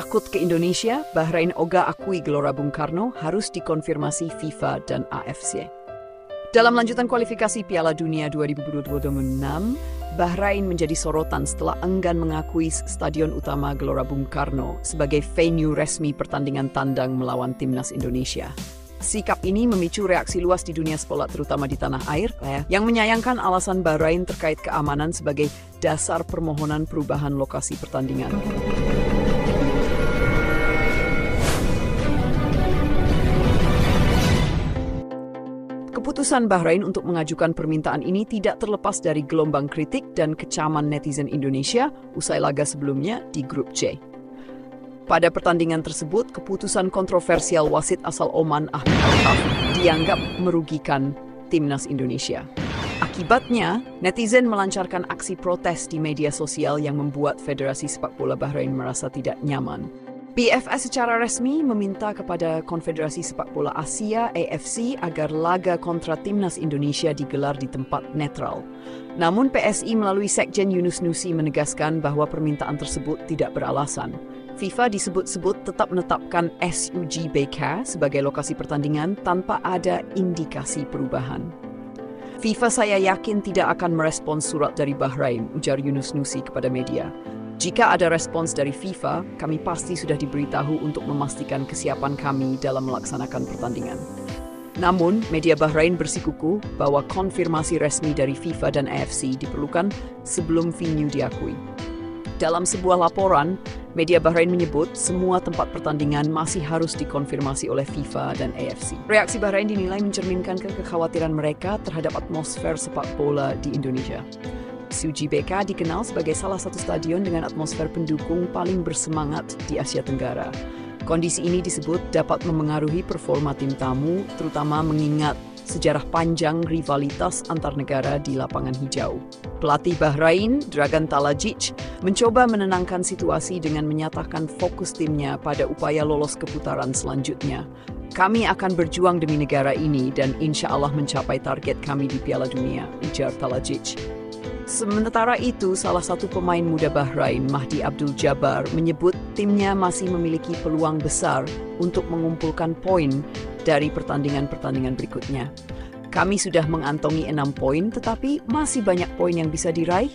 Takut ke Indonesia, Bahrain ogah akui Gelora Bung Karno harus dikonfirmasi FIFA dan AFC. Dalam lanjutan kualifikasi Piala Dunia 2026, Bahrain menjadi sorotan setelah enggan mengakui Stadion Utama Gelora Bung Karno sebagai venue resmi pertandingan tandang melawan timnas Indonesia. Sikap ini memicu reaksi luas di dunia sepak bola terutama di tanah air yang menyayangkan alasan Bahrain terkait keamanan sebagai dasar permohonan perubahan lokasi pertandingan. Keputusan Bahrain untuk mengajukan permintaan ini tidak terlepas dari gelombang kritik dan kecaman netizen Indonesia usai laga sebelumnya di grup C. Pada pertandingan tersebut, keputusan kontroversial wasit asal Oman Ahmed Al-Kaf dianggap merugikan timnas Indonesia. Akibatnya, netizen melancarkan aksi protes di media sosial yang membuat Federasi Sepak Bola Bahrain merasa tidak nyaman. PFS secara resmi meminta kepada Konfederasi Sepak Bola Asia (AFC) agar laga kontra timnas Indonesia digelar di tempat netral. Namun PSI melalui Sekjen Yunus Nusi menegaskan bahwa permintaan tersebut tidak beralasan. FIFA disebut-sebut tetap menetapkan SUGBK sebagai lokasi pertandingan tanpa ada indikasi perubahan. FIFA saya yakin tidak akan merespons surat dari Bahrain, ujar Yunus Nusi kepada media. Jika ada respons dari FIFA, kami pasti sudah diberitahu untuk memastikan kesiapan kami dalam melaksanakan pertandingan. Namun, media Bahrain bersikukuh bahwa konfirmasi resmi dari FIFA dan AFC diperlukan sebelum venue diakui. Dalam sebuah laporan, media Bahrain menyebut semua tempat pertandingan masih harus dikonfirmasi oleh FIFA dan AFC. Reaksi Bahrain dinilai mencerminkan kekhawatiran mereka terhadap atmosfer sepak bola di Indonesia. SUGBK dikenal sebagai salah satu stadion dengan atmosfer pendukung paling bersemangat di Asia Tenggara. Kondisi ini disebut dapat memengaruhi performa tim tamu, terutama mengingat sejarah panjang rivalitas antar negara di lapangan hijau. Pelatih Bahrain, Dragan Talajic, mencoba menenangkan situasi dengan menyatakan fokus timnya pada upaya lolos ke putaran selanjutnya. Kami akan berjuang demi negara ini dan insya Allah mencapai target kami di Piala Dunia, ujar Talajic. Sementara itu, salah satu pemain muda Bahrain, Mahdi Abdul Jabbar, menyebut timnya masih memiliki peluang besar untuk mengumpulkan poin dari pertandingan-pertandingan berikutnya. Kami sudah mengantongi 6 poin, tetapi masih banyak poin yang bisa diraih,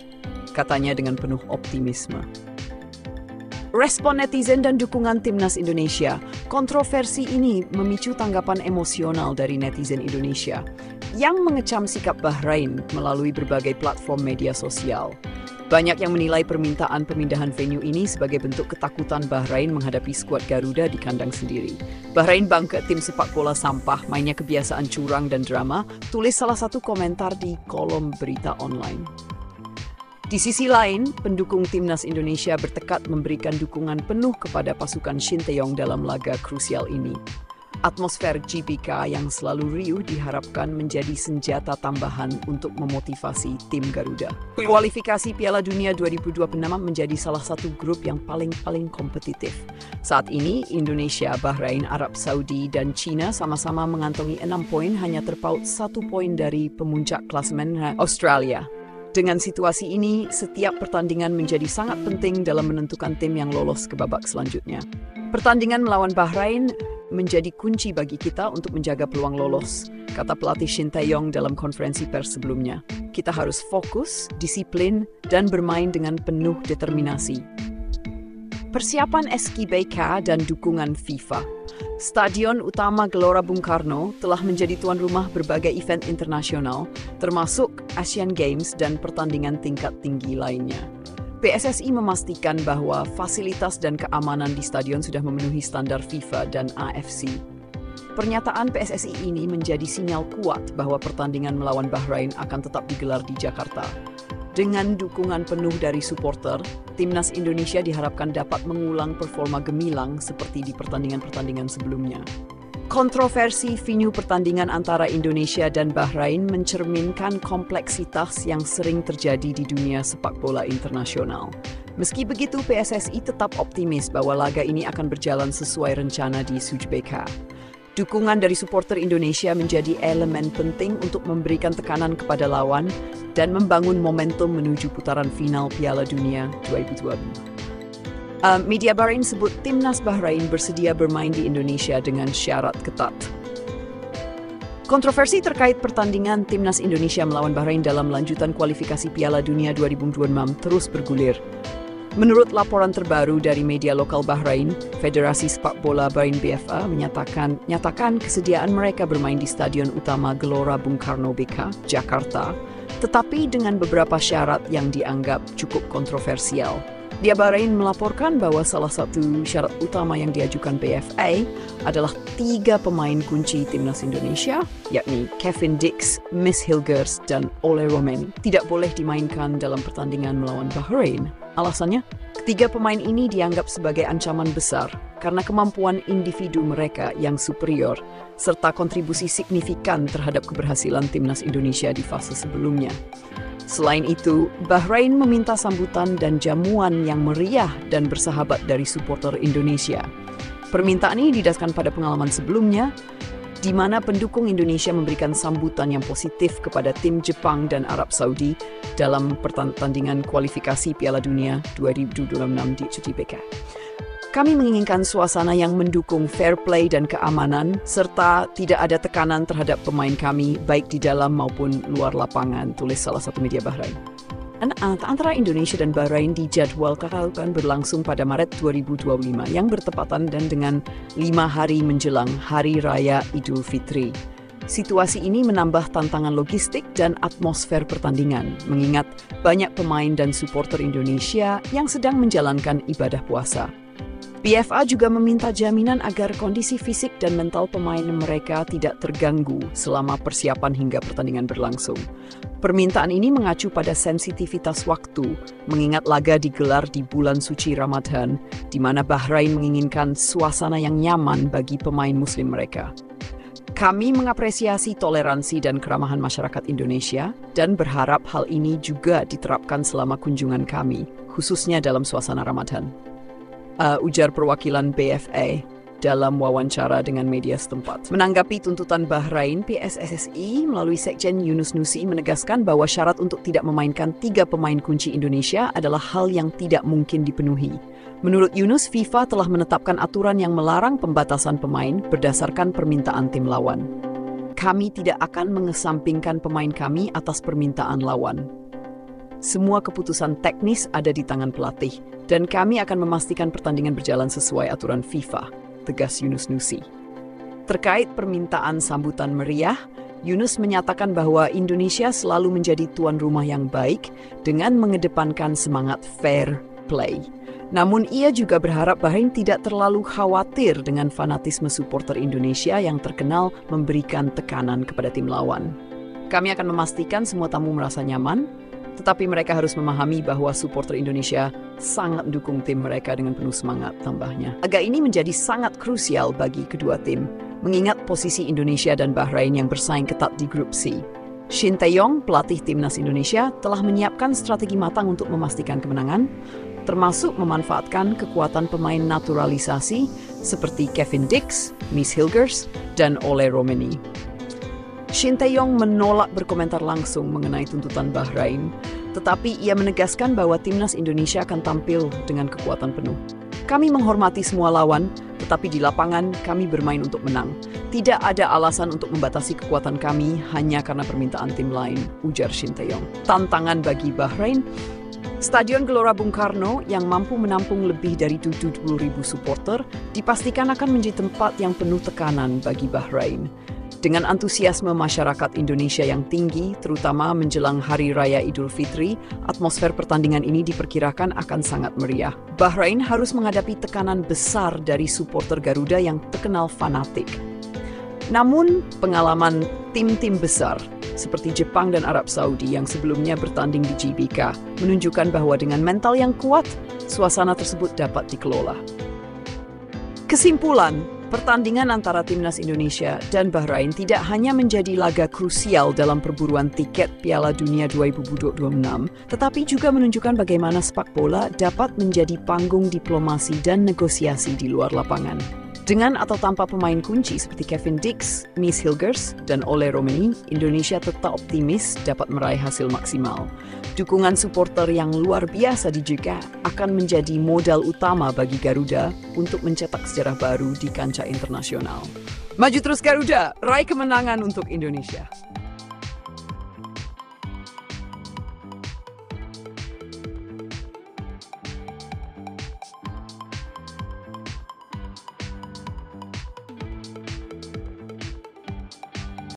katanya dengan penuh optimisme. Respon netizen dan dukungan timnas Indonesia. Kontroversi ini memicu tanggapan emosional dari netizen Indonesia yang mengecam sikap Bahrain melalui berbagai platform media sosial. Banyak yang menilai permintaan pemindahan venue ini sebagai bentuk ketakutan Bahrain menghadapi skuad Garuda di kandang sendiri. Bahrain bangga tim sepak bola sampah, mainnya kebiasaan curang dan drama, tulis salah satu komentar di kolom berita online. Di sisi lain, pendukung timnas Indonesia bertekad memberikan dukungan penuh kepada pasukan Shin Tae-yong dalam laga krusial ini. Atmosfer GBK yang selalu riuh diharapkan menjadi senjata tambahan untuk memotivasi tim Garuda. Kualifikasi Piala Dunia 2026 menjadi salah satu grup yang paling kompetitif. Saat ini, Indonesia, Bahrain, Arab Saudi, dan China sama-sama mengantongi 6 poin, hanya terpaut 1 poin dari pemuncak klasemen Australia. Dengan situasi ini, setiap pertandingan menjadi sangat penting dalam menentukan tim yang lolos ke babak selanjutnya. Pertandingan melawan Bahrain menjadi kunci bagi kita untuk menjaga peluang lolos, kata pelatih Shin Tae-yong dalam konferensi pers sebelumnya. Kita harus fokus, disiplin, dan bermain dengan penuh determinasi. Persiapan SUGBK dan dukungan FIFA. Stadion Utama Gelora Bung Karno telah menjadi tuan rumah berbagai event internasional, termasuk Asian Games dan pertandingan tingkat tinggi lainnya. PSSI memastikan bahwa fasilitas dan keamanan di stadion sudah memenuhi standar FIFA dan AFC. Pernyataan PSSI ini menjadi sinyal kuat bahwa pertandingan melawan Bahrain akan tetap digelar di Jakarta. Dengan dukungan penuh dari supporter, timnas Indonesia diharapkan dapat mengulang performa gemilang seperti di pertandingan-pertandingan sebelumnya. Kontroversi venue pertandingan antara Indonesia dan Bahrain mencerminkan kompleksitas yang sering terjadi di dunia sepak bola internasional. Meski begitu, PSSI tetap optimis bahwa laga ini akan berjalan sesuai rencana di SUGBK. Dukungan dari supporter Indonesia menjadi elemen penting untuk memberikan tekanan kepada lawan dan membangun momentum menuju putaran final Piala Dunia 2026. Media Bahrain sebut timnas Bahrain bersedia bermain di Indonesia dengan syarat ketat. Kontroversi terkait pertandingan timnas Indonesia melawan Bahrain dalam lanjutan kualifikasi Piala Dunia 2026 terus bergulir. Menurut laporan terbaru dari media lokal Bahrain, Federasi Sepak Bola Bahrain BFA nyatakan kesediaan mereka bermain di Stadion Utama Gelora Bung Karno BK, Jakarta, tetapi dengan beberapa syarat yang dianggap cukup kontroversial. Media Bahrain melaporkan bahwa salah satu syarat utama yang diajukan BFA adalah 3 pemain kunci timnas Indonesia, yakni Kevin Dix, Miss Hilgers, dan Ole Romeni, tidak boleh dimainkan dalam pertandingan melawan Bahrain. Alasannya, ketiga pemain ini dianggap sebagai ancaman besar karena kemampuan individu mereka yang superior, serta kontribusi signifikan terhadap keberhasilan timnas Indonesia di fase sebelumnya. Selain itu, Bahrain meminta sambutan dan jamuan yang meriah dan bersahabat dari supporter Indonesia. Permintaan ini didasarkan pada pengalaman sebelumnya, di mana pendukung Indonesia memberikan sambutan yang positif kepada tim Jepang dan Arab Saudi dalam pertandingan kualifikasi Piala Dunia 2026 di GBK. Kami menginginkan suasana yang mendukung fair play dan keamanan, serta tidak ada tekanan terhadap pemain kami, baik di dalam maupun luar lapangan, tulis salah satu media Bahrain. Antara Indonesia dan Bahrain dijadwalkan berlangsung pada Maret 2025 yang bertepatan dan dengan 5 hari menjelang Hari Raya Idul Fitri. Situasi ini menambah tantangan logistik dan atmosfer pertandingan, mengingat banyak pemain dan supporter Indonesia yang sedang menjalankan ibadah puasa. BFA juga meminta jaminan agar kondisi fisik dan mental pemain mereka tidak terganggu selama persiapan hingga pertandingan berlangsung. Permintaan ini mengacu pada sensitivitas waktu, mengingat laga digelar di bulan suci Ramadan, di mana Bahrain menginginkan suasana yang nyaman bagi pemain muslim mereka. Kami mengapresiasi toleransi dan keramahan masyarakat Indonesia dan berharap hal ini juga diterapkan selama kunjungan kami, khususnya dalam suasana Ramadan. Ujar perwakilan BFA dalam wawancara dengan media setempat. Menanggapi tuntutan Bahrain, PSSSI melalui Sekjen Yunus Nusi menegaskan bahwa syarat untuk tidak memainkan 3 pemain kunci Indonesia adalah hal yang tidak mungkin dipenuhi. Menurut Yunus, FIFA telah menetapkan aturan yang melarang pembatasan pemain berdasarkan permintaan tim lawan. Kami tidak akan mengesampingkan pemain kami atas permintaan lawan. Semua keputusan teknis ada di tangan pelatih, dan kami akan memastikan pertandingan berjalan sesuai aturan FIFA, tegas Yunus Nusi. Terkait permintaan sambutan meriah, Yunus menyatakan bahwa Indonesia selalu menjadi tuan rumah yang baik dengan mengedepankan semangat fair play. Namun ia juga berharap Bahrain tidak terlalu khawatir dengan fanatisme supporter Indonesia yang terkenal memberikan tekanan kepada tim lawan. Kami akan memastikan semua tamu merasa nyaman, tetapi mereka harus memahami bahwa supporter Indonesia sangat mendukung tim mereka dengan penuh semangat, tambahnya. Laga ini menjadi sangat krusial bagi kedua tim, mengingat posisi Indonesia dan Bahrain yang bersaing ketat di grup C. Shin Tae-yong, pelatih timnas Indonesia, telah menyiapkan strategi matang untuk memastikan kemenangan, termasuk memanfaatkan kekuatan pemain naturalisasi seperti Kevin Dix, Miss Hilgers, dan Ole Romeni. Shin Tae-yong menolak berkomentar langsung mengenai tuntutan Bahrain, tetapi ia menegaskan bahwa timnas Indonesia akan tampil dengan kekuatan penuh. Kami menghormati semua lawan, tetapi di lapangan kami bermain untuk menang. Tidak ada alasan untuk membatasi kekuatan kami hanya karena permintaan tim lain, ujar Shin Tae-yong. Tantangan bagi Bahrain, Stadion Gelora Bung Karno yang mampu menampung lebih dari 70.000 supporter dipastikan akan menjadi tempat yang penuh tekanan bagi Bahrain. Dengan antusiasme masyarakat Indonesia yang tinggi, terutama menjelang Hari Raya Idul Fitri, atmosfer pertandingan ini diperkirakan akan sangat meriah. Bahrain harus menghadapi tekanan besar dari supporter Garuda yang terkenal fanatik. Namun, pengalaman tim-tim besar seperti Jepang dan Arab Saudi yang sebelumnya bertanding di GBK menunjukkan bahwa dengan mental yang kuat, suasana tersebut dapat dikelola. Kesimpulan, pertandingan antara timnas Indonesia dan Bahrain tidak hanya menjadi laga krusial dalam perburuan tiket Piala Dunia 2026, tetapi juga menunjukkan bagaimana sepak bola dapat menjadi panggung diplomasi dan negosiasi di luar lapangan. Dengan atau tanpa pemain kunci seperti Kevin Dix, Miss Hilgers, dan Ole Romeni, Indonesia tetap optimis dapat meraih hasil maksimal. Dukungan supporter yang luar biasa di JK akan menjadi modal utama bagi Garuda untuk mencetak sejarah baru di kancah internasional. Maju terus Garuda, raih kemenangan untuk Indonesia.